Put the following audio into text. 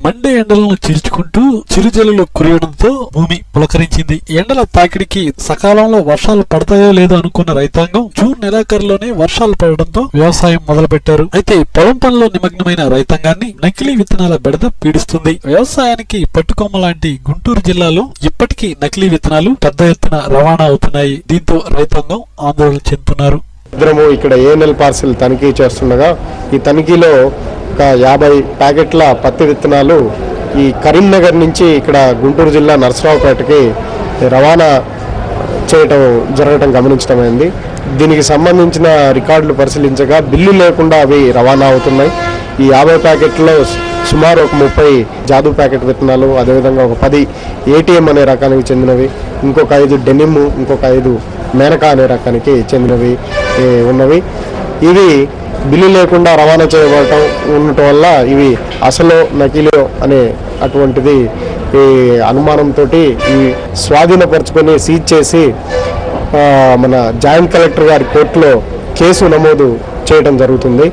Monday ఎండలను చీల్చుకుంటూ చిరుజల్లులు కురియడంతో భూమి పులకరించింది. ఎండల తాకిడికి సకాలంలో వర్షాలు పడతాయో లేదో అనుకున్న రైతాంగం జూన్ నెలాఖరులోనే వర్షాలు పడడంతో వ్యవసాయం మొదలుపెట్టారు. అయితే పొలం పనిలో నిమగ్నమైన రైతాంగాన్ని నకిలీ విత్తనాల బెడద పీడిస్తుంది. వ్యవసాయానికి పట్టుకొమ్మ లాంటి గుంటూరు జిల్లాలో ఇప్పటికీ నకిలీ విత్తనాలు పెద్ద ఎత్తున రవాణా అవుతున్నాయి. దీంతో రైతాంగం ఆందోళన చెందుతున్నారు. ఇక్కడ ఏఎన్ఎల్ పార్సిల్ తనిఖీ చేస్తుండగా ఈ తనిఖీలో ఒక 50 ప్యాకెట్ల పత్తి విత్తనాలు ఈ కరీంనగర్ నుంచి ఇక్కడ గుంటూరు జిల్లా నర్సరావుపేటకి రవాణా జరగటం గమనించడమైంది. దీనికి సంబంధించిన రికార్డులు పరిశీలించగా బిల్లు లేకుండా అవి రవాణా అవుతున్నాయి. ఈ 50 ప్యాకెట్లో సుమారు ఒక 30 జాదు ప్యాకెట్ విత్తనాలు, అదేవిధంగా ఒక 10 ఏటీఎం అనే రకానికి చెందినవి, ఇంకొక 5 డెనిమ్, ఇంకొక 5 మేనకా అనే రకానికి చెందినవి ఉన్నవి. ఇవి బిల్లు లేకుండా రవాణా చేయబడటం ఉండటం వల్ల ఇవి అసలు నకిలీ అనే అటువంటిది ఈ అనుమానంతో ఇవి స్వాధీనపరుచుకొని సీజ్ చేసి మన జాయింట్ కలెక్టర్ గారి కోర్టులో కేసు నమోదు చేయడం జరుగుతుంది.